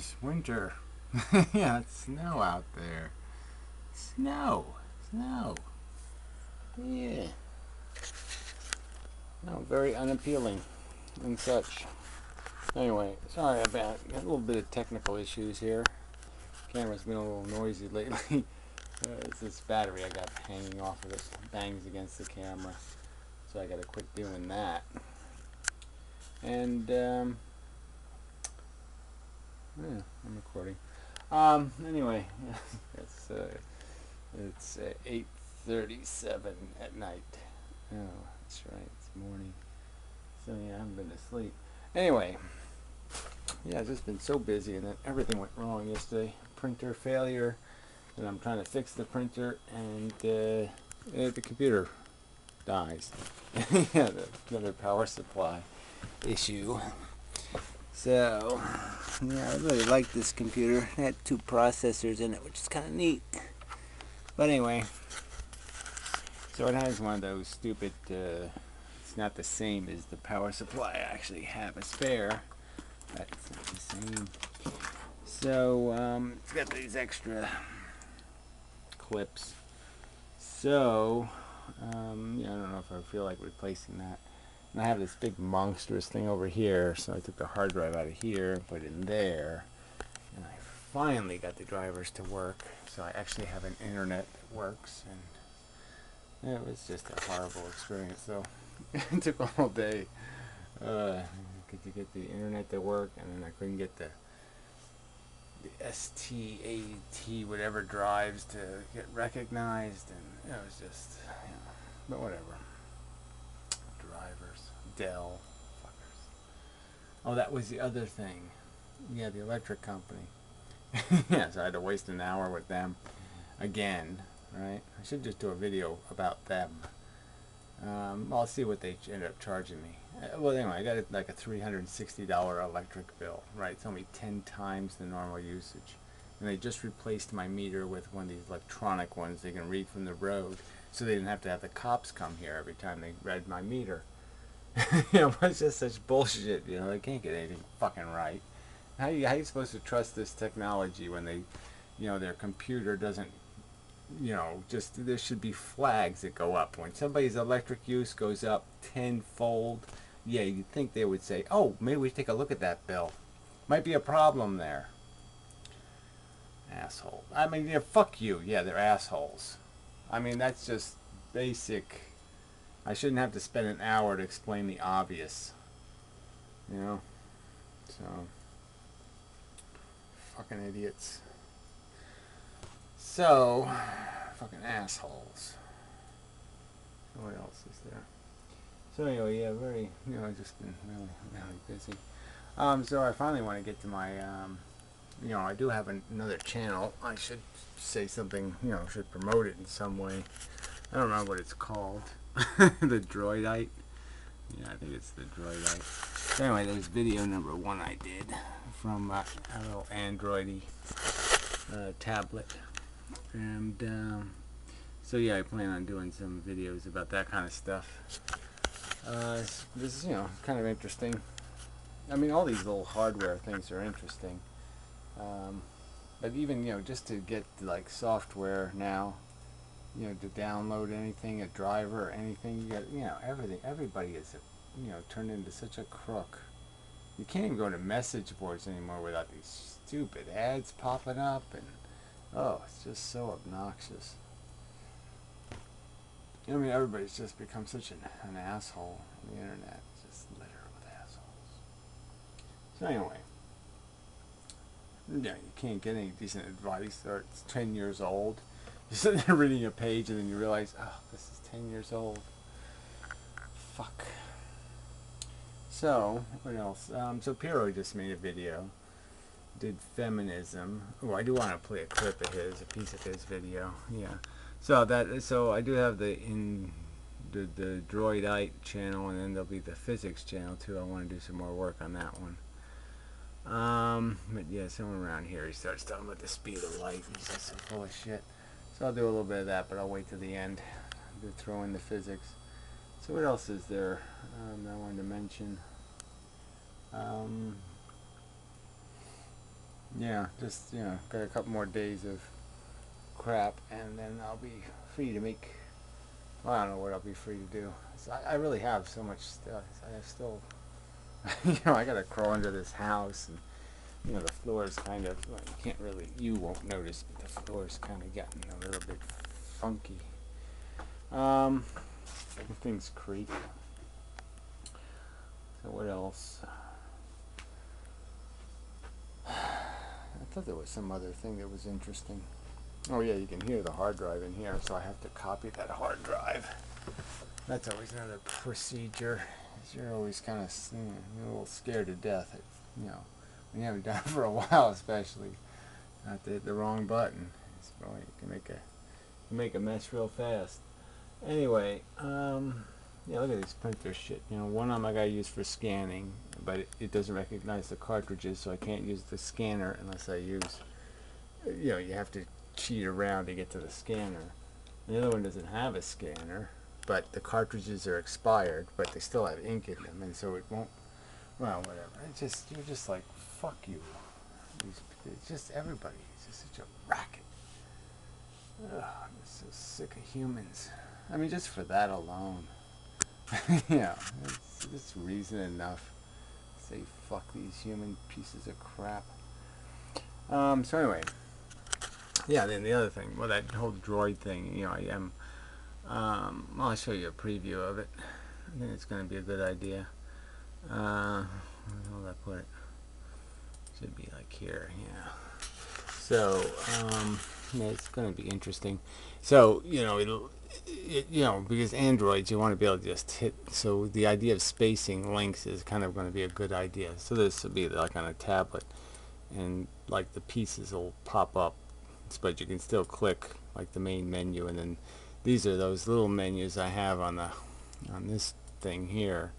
It's winter. Yeah, it's snow out there. Snow. Snow. Yeah. No, very unappealing and such. Anyway, sorry about a little bit of technical issues here. Camera's been a little noisy lately. It's this battery I got hanging off of it. Bangs against the camera. So I gotta quit doing that. And, yeah, I'm recording. Anyway, it's 8:37 at night. Oh, that's right, it's morning. So yeah, I haven't been asleep. Anyway, yeah, I've just been so busy, and then everything went wrong yesterday. Printer failure, and I'm trying to fix the printer, and the computer dies. Yeah, another power supply issue. So, yeah, I really like this computer. It had 2 processors in it, which is kind of neat. But anyway, so it has one of those stupid, it's not the same as the power supply. I actually have a spare, but it's not the same. So, it's got these extra clips. So, yeah, I don't know if I feel like replacing that. And I have this big monstrous thing over here, so I took the hard drive out of here and put it in there. And I finally got the drivers to work, so I actually have an internet that works. And it was just a horrible experience. So it took all day to get the internet to work, and then I couldn't get the STAT whatever drives to get recognized, and it was just, you know, but whatever. Drivers, Dell, fuckers. Oh, that was the other thing. Yeah, the electric company. Yeah, so I had to waste an hour with them again, right? I should just do a video about them. I'll see what they end up charging me. Well, anyway, I got like a $360 electric bill, right? It's only 10 times the normal usage. And they just replaced my meter with one of these electronic ones they can read from the road, so they didn't have to have the cops come here every time they read my meter. You know, it's just such bullshit. You know, they can't get anything fucking right. How you supposed to trust this technology when they, you know, their computer doesn't, you know, just, there should be flags that go up when somebody's electric use goes up tenfold. Yeah, you'd think they would say, oh, maybe we take a look at that bill. Might be a problem there. Asshole. I mean, yeah, fuck you. Yeah, they're assholes. I mean, that's just basic. I shouldn't have to spend an hour to explain the obvious. You know? So, fucking idiots. So, fucking assholes. What else is there? So anyway, yeah, very, you know, I've just been really, really busy. So I finally want to get to my, you know, I do have another channel. I should say something, you know, should promote it in some way. I don't know what it's called. The Droidite. Yeah, I think it's the Droidite. So anyway, there's video number 1 I did from a little Android-y tablet. And so yeah, I plan on doing some videos about that kind of stuff. This is, you know, kind of interesting. I mean, all these little hardware things are interesting. But even, you know, just to get like software now, you know, to download anything, a driver or anything, you got, you know, everything. Everybody is, you know, turned into such a crook. You can't even go to message boards anymore without these stupid ads popping up, and oh, it's just so obnoxious. I mean, everybody's just become such an asshole on the internet. It's just littered with assholes. So anyway, yeah, you can't get any decent advice, or it's 10 years old. You're sitting there reading a page, and then you realize, oh, this is 10 years old. Fuck. So, what else? So Piero just made a video. Did feminism. Oh, I do want to play a clip of his, a piece of his video. Yeah. So I do have the Droidite channel, and then there'll be the physics channel too. I want to do some more work on that one. But yeah, somewhere around here he starts talking about the speed of light. He's just so full of shit. So I'll do a little bit of that, but I'll wait till the end to throw in the physics. So what else is there that I wanted to mention? yeah, just, you know, got a couple more days of crap, and then I'll be free to make, well, I don't know what I'll be free to do. So I really have so much stuff. I have still, you know, I gotta crawl into this house, and, you know, the floor is kind of, well, you can't really, you won't notice, but the floor's kind of gotten a little bit funky. Everything's creak. So what else? I thought there was some other thing that was interesting. Oh yeah, you can hear the hard drive in here, so I have to copy that hard drive. That's always another procedure. You're always kind of, you're a little scared to death. You know, when you haven't done it for a while, especially, not to hit the wrong button. It's probably, you can make a mess real fast. Anyway, yeah, look at this printer shit. You know, one of them I gotta use for scanning, but it doesn't recognize the cartridges, so I can't use the scanner unless I use, you know, you have to cheat around to get to the scanner. The other one doesn't have a scanner, but the cartridges are expired, but they still have ink in them, and so it won't, well, whatever. It's just, you're just like, fuck you. It's just everybody. It's just such a racket. Ugh, I'm so sick of humans. I mean, just for that alone. Yeah, it's reason enough to say fuck these human pieces of crap. So anyway, yeah, then the other thing, well, that whole droid thing, you know, I am, well, I'll show you a preview of it. I think it's going to be a good idea. Where the hell did I put it? Should be like here, yeah. So, yeah, it's going to be interesting. So, you know, you know, because Androids, you want to be able to just hit, so the idea of spacing links is kind of going to be a good idea. So this will be like on a tablet, and like the pieces will pop up, but you can still click like the main menu, and then these are those little menus I have on this thing here,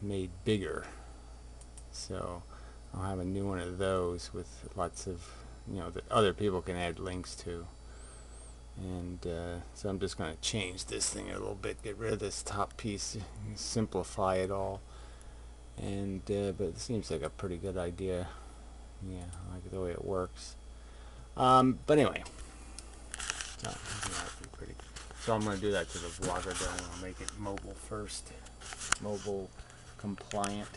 made bigger. So I'll have a new one of those with lots of, you know, that other people can add links to. And so I'm just going to change this thing a little bit, get rid of this top piece, simplify it all. And but it seems like a pretty good idea. Yeah, I like the way it works. But anyway, so, so I'm going to do that to the vlogger, then I'll make it mobile first, mobile compliant.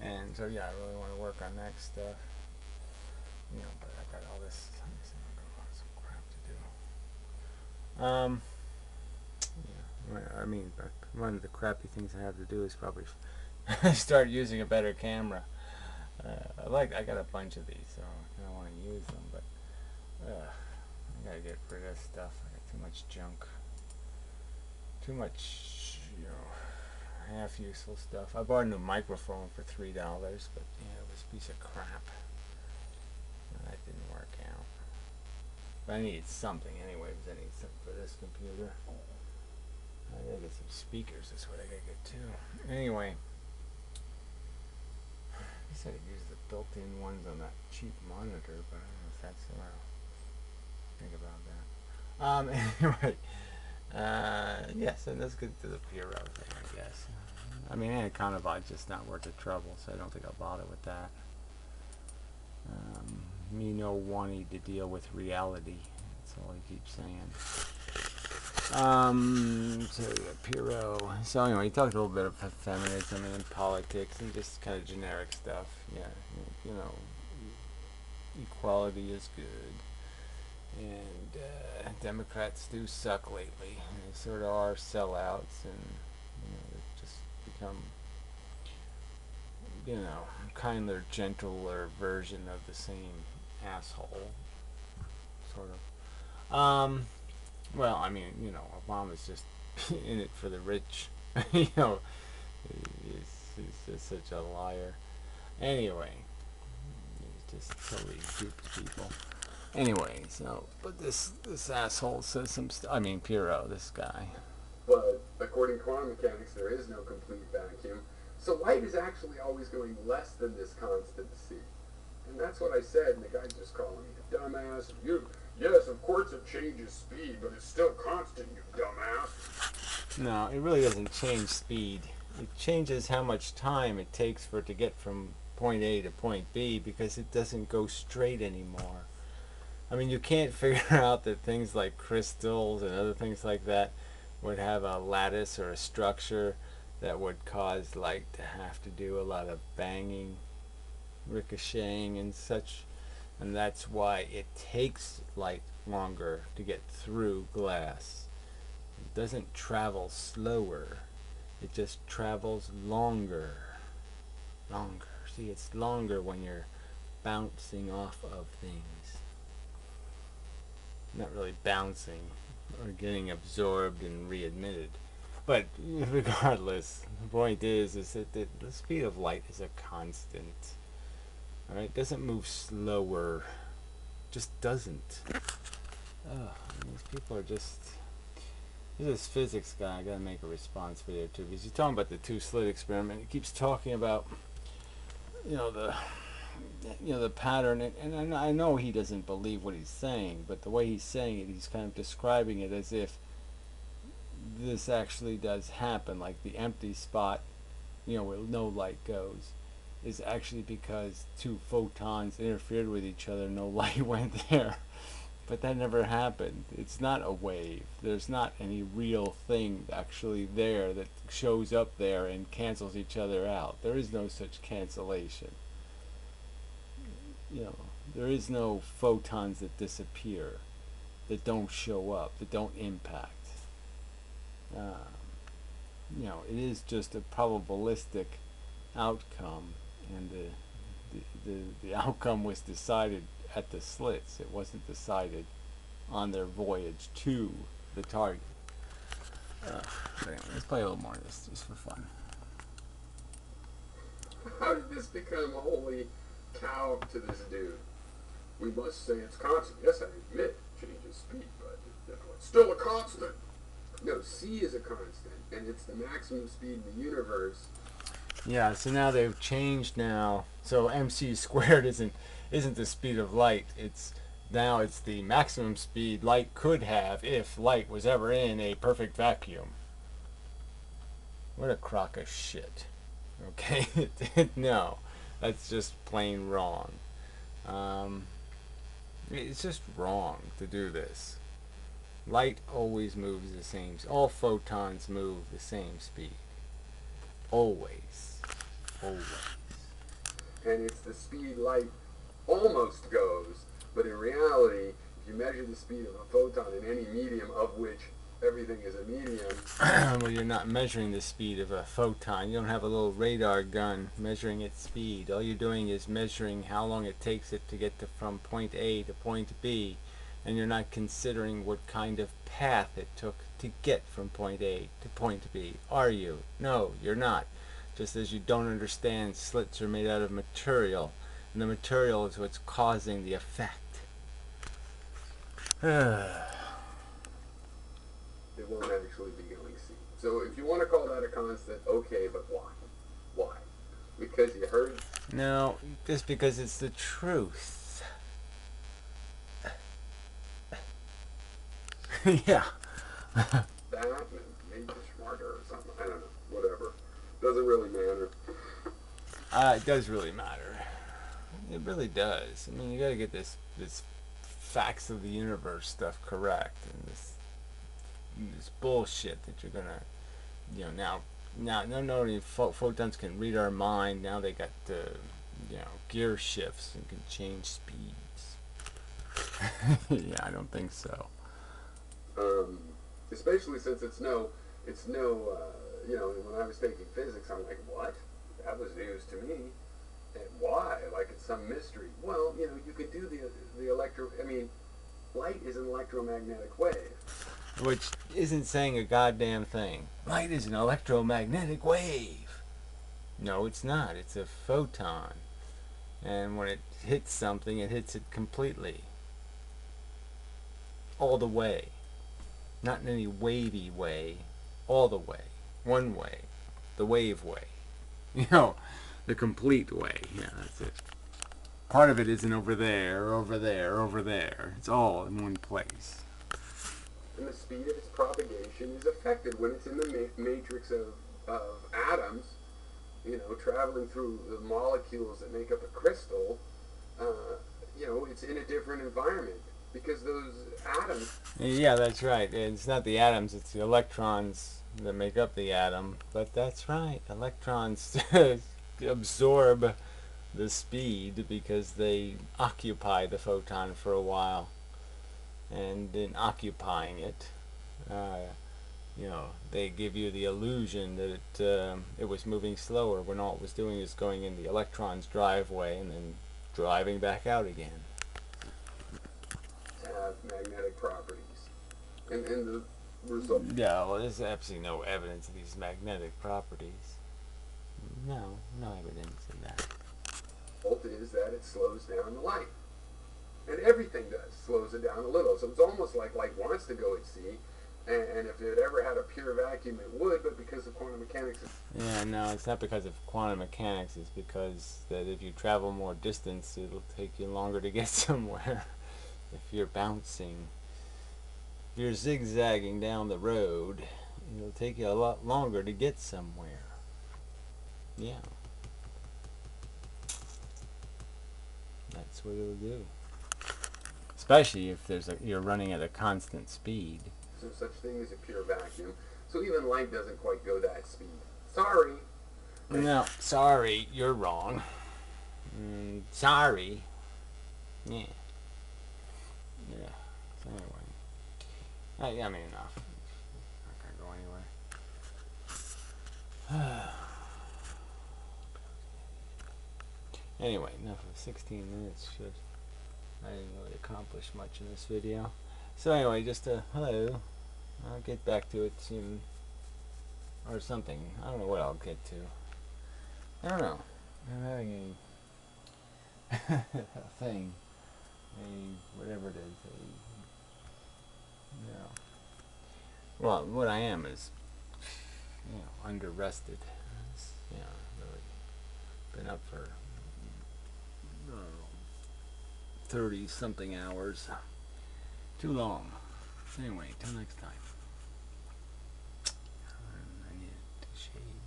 And so yeah, I really want to work on that stuff. You know, but I got all this. Yeah, I mean, one of the crappy things I have to do is probably start using a better camera. I got a bunch of these, so I don't want to use them, but I gotta get rid of stuff. I got too much junk, too much, you know, half useful stuff. I bought a new microphone for $3, but yeah, it was a piece of crap. That didn't work out. But I needed something anyway, because I need something for this computer. I gotta get some speakers, that's what I gotta get too. Anyway, I said I used the built-in ones on that cheap monitor, but I don't know if that's, well, think about that. Anyway, yes, and let's get to the Piro thing, I guess. I mean, Anaconda's just not worth the trouble, so I don't think I'll bother with that. Me no wanting to deal with reality. That's all he keeps saying. So yeah, Piro. So anyway, he talked a little bit of feminism and politics and just kind of generic stuff. Yeah, you know, equality is good, and Democrats do suck lately. They sort of are sellouts, and you know, they've just become, you know, kinder, gentler version of the same asshole, sort of. Well, I mean, you know, Obama's just in it for the rich. You know, he's just such a liar. Anyway, he's just totally duped people. Anyway, so, but this asshole says some I mean, Piro, this guy. But according to quantum mechanics, there is no complete vacuum. So light is actually always going less than this constant c. And that's what I said, and the guy just called me a dumbass. Yes, of course it changes speed, but it's still constant, you dumbass. No, it really doesn't change speed. It changes how much time it takes for it to get from point A to point B because it doesn't go straight anymore. I mean, you can't figure out that things like crystals and other things like that would have a lattice or a structure that would cause light to have to do a lot of banging, ricocheting and such. And that's why it takes light longer to get through glass. It doesn't travel slower. It just travels longer. Longer. See, it's longer when you're bouncing off of things. Not really bouncing or getting absorbed and readmitted. But regardless, the point is that the speed of light is a constant. Alright, it doesn't move slower. Just doesn't. These people are just... This physics guy, I gotta make a response video too, because he's talking about the two-slit experiment. He keeps talking about, the pattern, and I know he doesn't believe what he's saying, but the way he's saying it, he's kind of describing it as if this actually does happen, like the empty spot, where no light goes, is actually because two photons interfered with each other, no light went there. But that never happened. It's not a wave. There's not any real thing actually there that shows up there and cancels each other out. There is no such cancellation. There is no photons that disappear, that don't show up, that don't impact. It is just a probabilistic outcome, and the outcome was decided at the slits. It wasn't decided on their voyage to the target. But anyway, let's play a little more of this just for fun. How did this become a holy cow to this dude? We must say it's constant. Yes, I admit it changes speed, but it's still a constant. No, C is a constant, and it's the maximum speed in the universe. Yeah, so now they've changed now. So mc squared isn't the speed of light. It's the maximum speed light could have if light was ever in a perfect vacuum. What a crock of shit. Okay? No, that's just plain wrong. It's just wrong to do this. Light always moves the same. All photons move the same speed. Always. Always. And it's the speed light almost goes, but in reality, if you measure the speed of a photon in any medium, of which everything is a medium... Well, you're not measuring the speed of a photon. You don't have a little radar gun measuring its speed. All you're doing is measuring how long it takes it to get from point A to point B, and you're not considering what kind of path it took to get from point A to point B. Are you? No, you're not. Just as you don't understand slits are made out of material, and the material is what's causing the effect. It won't actually be going C. So if you want to call that a constant, okay, but why? Why? Because you heard... No, just because it's the truth. Yeah. That made you smarter or something. I don't know. Whatever. Doesn't really matter. It does really matter. It really does. I mean, you gotta get this facts of the universe stuff correct, and this bullshit that you're gonna, now not only photons can read our mind, now they got gear shifts and can change speeds. Yeah, I don't think so. Especially since it's no, when I was taking physics, I'm like, what? That was news to me. And why? Like it's some mystery. Well, you could do light is an electromagnetic wave. Which isn't saying a goddamn thing. Light is an electromagnetic wave. No, it's not. It's a photon. And when it hits something, it hits it completely. All the way. Not in any wavy way. All the way. One way. The wave way. The complete way. Yeah, that's it. Part of it isn't over there, over there, over there. It's all in one place. And the speed of its propagation is affected when it's in the matrix of atoms you know, traveling through the molecules that make up a crystal, you know, it's in a different environment because those atoms. Yeah, that's right. It's not the atoms, it's the electrons that make up the atom. But that's right. Electrons absorb the speed because they occupy the photon for a while. And in occupying it, you know, they give you the illusion that it was moving slower when all it was doing is going in the electron's driveway and then driving back out again. Have magnetic properties. And the result. Yeah, well, there's absolutely no evidence of these magnetic properties. No, no evidence of that. Result is that it slows down the light. And everything does, slows it down a little. So it's almost like light wants to go at sea, and if it ever had a pure vacuum, it would, but because of quantum mechanics. Yeah, no, it's not because of quantum mechanics. It's because that if you travel more distance, it'll take you longer to get somewhere. If you're bouncing, if you're zigzagging down the road, it'll take you a lot longer to get somewhere. Yeah. That's what it'll do. Especially if you're running at a constant speed. There's such thing as a pure vacuum. So even light doesn't quite go that speed. Sorry. No, sorry, you're wrong. Sorry. Yeah. Yeah. So anyway. I mean, enough. Not gonna go anywhere. Anyway, enough of 16 minutes. I didn't really accomplish much in this video. So anyway, just hello. I'll get back to it soon. Or something. I don't know what I'll get to. I don't know. I'm having a thing. Whatever it is. You know. Well, what I am is, you know, under-rested. You know, really been up for 30-something hours. Too long. Anyway, till next time. I need to shave.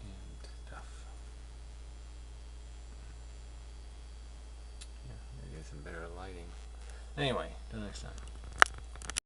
And stuff. Yeah, maybe get some better lighting. Anyway, till next time.